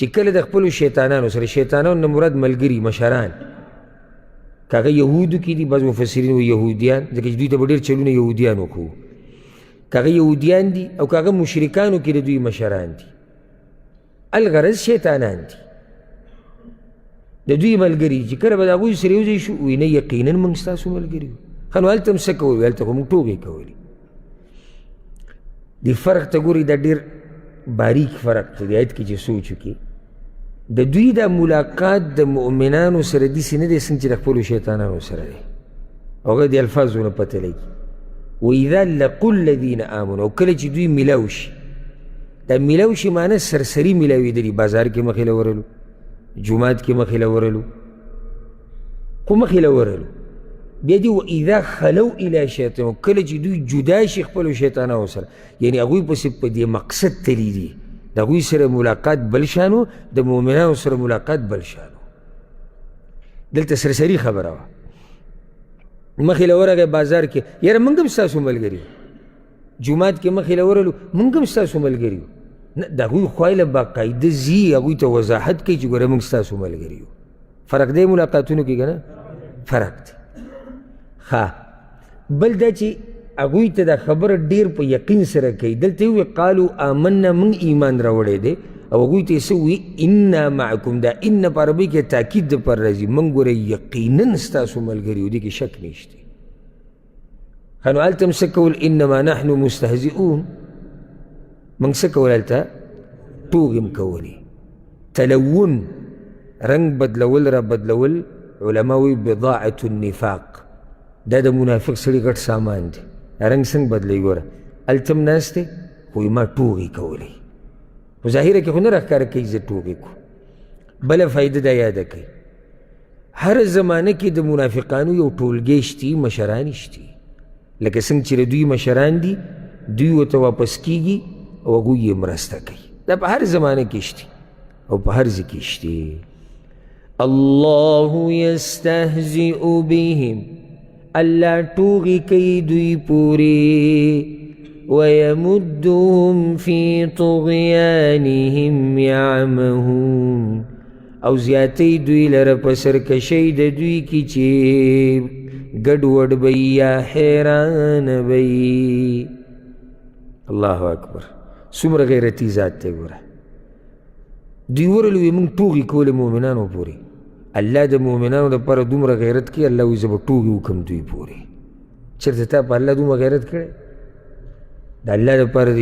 چې کله د خپلو شیطانانو سره، شیطانانو نه مراد ملګري مشران، که هغه یهودو کې دي، بعض مفسرین وایي یهودیان، ځکه چې دوی ته به ډېر چلونه یهودیان وکړو، که هغه یهودیان دي او که هغه مشرکانو کې د دوی مشران دي، الغرض شیطانان دي د دوی ملګري، چې کله به د هغوی سره یو ځای شو وایي نه یقینا موږ ستاسو ملګري یو. ښه نو هلته هم څه کول؟ هلته خو موږ ټوکې کولې. دې فرق ته ګورئ، دا ډېر باریک فرق دی د آیت کې چې سوچ وکړي. د دوی دا ملاقات د مؤمنانو سره داسې نه دی څنګه چې د خپلو شیطانانو سره دی، او هغه د الفاظو نه پته لګي. واذا لقوا الذین آمنوا، او کله چې دوی میلاو شي، دا میلاو شي معنی سرسري میلاوېدلي، بازار کې مخې له ورلو، جومات کې مخې له ورلو، خو مخې له ورلو. بیا دي واذا خلو الی شیطان، کله چې دوی جدا شي خپلو شیطانانو سره، یعنی هغوی پسې په دې مقصد تلي دي، د هغوی سره ملاقات بل شانو، د مؤمنانو سره ملاقات بل شانو. دلته سرسري خبره وه، مخې له ورغی بازار کې، یاره موږ هم ستاسو ملګري یو، جومات کې مخې له ورلو موږ هم ستاسو ملګري یو. نه، د هغوی خوا له باقاعده ځي، هغوی ته وضاحت کوي چې ګوره موږ ستاسو ملګري یو. فرق دی ملاقاتونو کې که نه؟ فرق دی. ښه، بل دا چې هغوی ته دا خبره ډېر په یقین سره کوي. دلته یې وویل قالو آمنا، موږ ایمان راوړی دی، او هغوی ته یې څه ووایي انا معکم. دا ان په عربۍ کې تاکید دپاره راځي، موږ ګوره یقینا ستاسو ملګري یو، دې کې شک نشته. ښه نو هلته هم څه کول؟ انما نحن مستهزئون، موږ څه کول هلته؟ ټوغې م کولې. تلون، رنګ بدلول، را بدلول، علما وایي بضاعة النفاق، دا د منافق سړي غټ سامان دی. رنګ څنګه بدلوي ګوره، هلته هم ناست دی خو ما ټوغې کولی، خو ظاهره کې خو نه راښکاره کوي زه ټوغې کو. بله فایده دا یاده کوي، هر زمانه کې د منافقانو یو ټولګی شتي، مشران شتي، لکه څنګه چې د دوی مشران دي، دوی ورته واپس کېږي او هغوی یې مرسته کوي. دا په هر زمانه کې شتي او په هر ځای کې شتي. الله یستهزئ بهم، اللہ ٹوغی کئی دوی پوری، ویمدهم فی طغیانهم یعمہون، او زیادتی دوی لر پسر کشی د دوی کی چی گڑ وڑ بی یا حیران بی. اللہ اکبر، سمر غیرتی ذات تے گورا. دوی ورلوی منگ ٹوغی کول مومنانو پوری، الله د مؤمنانو دپاره دومره غیرت کوي، الله وایي زه به ټوغې وکړم دوی پورې. چېرته تا په الله دومره غیرت کړی؟ د الله دپاره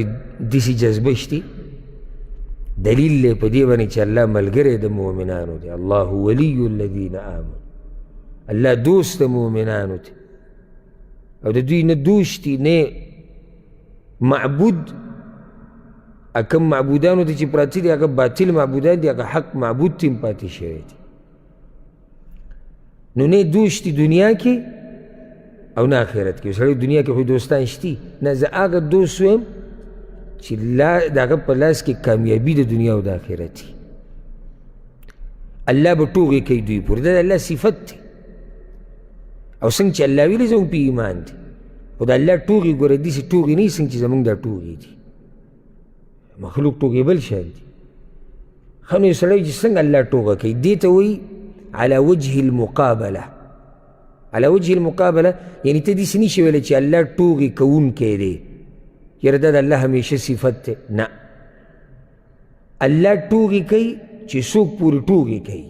داسې جذبه شتي، دلیل دی په دې باندې چې الله ملګری د مؤمنانو دی. الله ولی الذین آمنوا، الله دوست د مؤمنانو دی، او د دوی نه دوست دي نه معبود. کم معبودانو ته چې پراته دي هغه باطل معبودان دي، هغه حق معبود ته هم پاتې شوی دی. نو نه دوست دی دنیا کې او نه آخرت کې. سړی دنیا کې خو دوستان شتي، نه زه هغه دوست ویم چې د هغه په لاس کې کامیابي د دنیا او د آخرت وي. الله به ټوغې کوي دوی پورې، دا د الله صفت دی. او څنګه چې الله ویلي زموږ په ایمان دی، خو د الله ټوغې ګوره داسې ټوغې نه وي څنګه چې زموږ دا ټوغې دي. مخلوق ټوغې بل شان دي. ښه نو سړی چې څنګه الله ټوغه کوي، دې ته وایي على وجه المقابله. على وجه المقابله یعنی ته داسې نشي ویلی چې الله ټوغې کوونکی دی، یاره دا د الله همیشه صفت دی. نه، الله ټوغې کوي چې څوک پورې ټوغې کوي،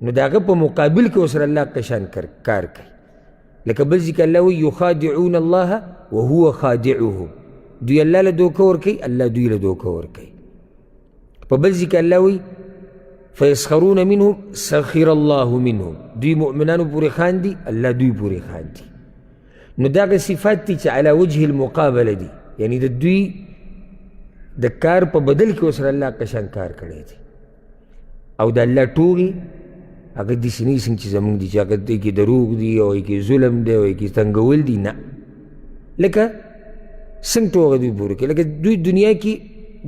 نو د هغه په مقابل کې ورسره الله قشان کار کوي. لکه بل ځای کې الله وایي یخادعون الله وهو خادعهم، دوی الله له دوکه ورکوي، الله دوی له دوکه ورکوي. په بل ځای کې الله وایي فیسخرون منهم سخر الله منهم، دوی مؤمنانو پورې خاندي، الله دوی پورې خاندي. نو دغه صفات دي چې علی وجه المقابله دي، یعنی د دوی د کار په بدل کې ورسره الله قشان کار کړی دی. او د الله ټوغې هغه داسې نه وي څنګه چې زموږ دي چې هغه دې کې دروغ دي او هغې کې ظلم دی او هغې کې تنګول دي. نه، لکه څنګه ټوغه دوی پورې کوي، لکه دوی دنیا کې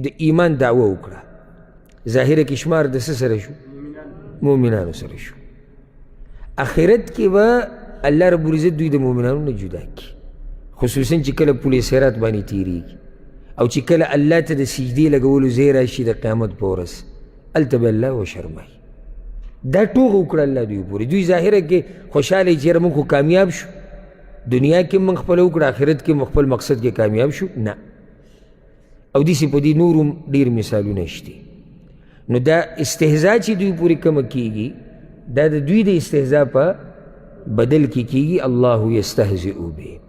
د ایمان دعوه وکړه، ظاهره کې شمار د څه سره شو؟ مؤمنانو سره شو. آخرت کې به الله رب العزت دوی د مؤمنانو نه جدا کړي، خصوصا چې کله پل صراط باندې تیریږي او چې کله الله ته د سجدې لګولو ځای راشي د قیامت په ورځ، هلته به الله وشرمایي. دا ټوغه وکړه الله دوی پورې. دوی ظاهره کې خوشحاله چې یاره موږ خو کامیاب شو، دنیا کې موږ خپله وکړه، آخرت کې موږ خپل مقصد کې کامیاب شو. نه. او داسې په دې نور هم ډېر مثالونه شته. نو دا استهزا چې دوی پورې کومه کېږي، دا د دوی د استهزا په بدل کې کېږي. الله یستهزئ به.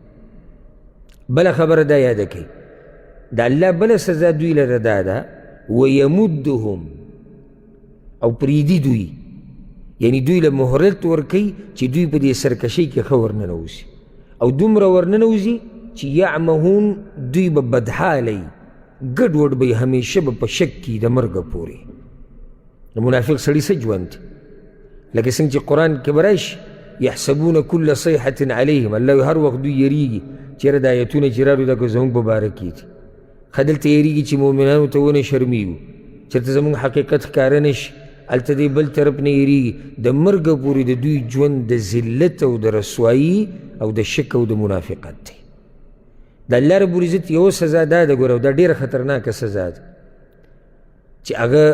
بله خبره دا یاده کړئ، د الله بله سزا دوی لره دا ده ویمدهم، او پریدي دوی، یعنی دوی له مهلت ورکوي چې دوی په دې سرکشۍ کې ښه ورننوځي، او دومره ورننوځي چې یعمهون دوی به بدحالی ګډوډ به همیشه به په شک کې د مرګه پورې. د منافق سړي څه ژوند لکه څنګه چې قرآن کې به راشي یحسبون کل صیحة علیهم، الله هر وخت دوی یریږي چېرې د آیتونه چې راغلي دا که زموږ په باره کې دي. ښه دلته یریږي چې مؤمنانو ته ونه شرمېږو، چېرته زموږ حقیقت ښکاره نه شي. هلته دی بل طرف نه یریږي. د مرګه پورې د دوی ژوند د ذلت او د رسوایي او د شک او د منافقت دی. د الله رب العزت یو سزا دا ده ګوره، او دا ډېره خطرناکه سزا ده چې هغه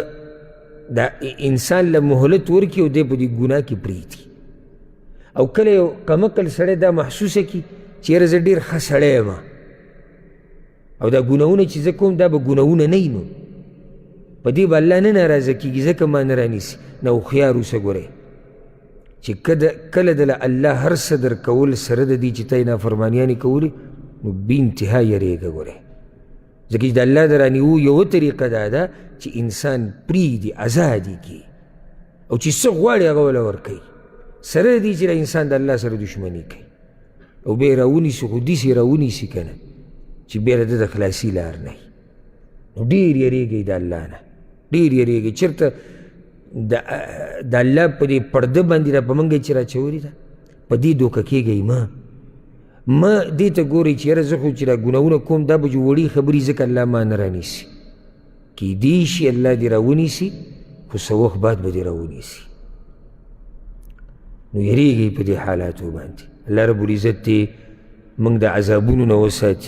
دا انسان له مهلت ورکړي او دی په دې ګناه کې پرېږدي. او کله یو کمعقل سړی دا محسوسه کړي چې یاره زه ډېر ښه سړی یم او دا ګناهونه چې زه کوم دا به ګناهونه نه وي، نو په دې به الله نه ناراضه کېږي، ځکه ما نه رانیسي. نه هوښیار اوسه ګورئ چې کله دله الله هر څه درکول سره د دې چې ته یې نافرمانیانې کولې، نو بې انتها یریږه ګورئ. ځکه چې د الله د رانیو یوه طریقه دا ده چې انسان پرېږدي، ازاد یې کړي، او چې څه غواړي هغه وله ورکوي، سره د دې چې انسان د الله سره دشمني کوي او بیا یې راونیسي، خو داسې یې راونیسي که نه چې بیا د ده د خلاصي لار نه وي. نو ډېر یریږئ د الله نه، ډېر یریږئ. چېرته د الله په دې پرده باندې را په موږ چې راچورې ده، په دې دوکه کېږئ ما دې ته ګورئ چې یاره زه خو چې را ګناهونه کوم دا به جو وړې خبرې، ځکه الله ما نه رانیسي. کیدای شي الله دې راونیسي، خو څه وخت بعد به دې راونیسي. نو یریږئ په دې حالاتو باندې. الله رب العزت دې موږ د عذابونو نه وساتي.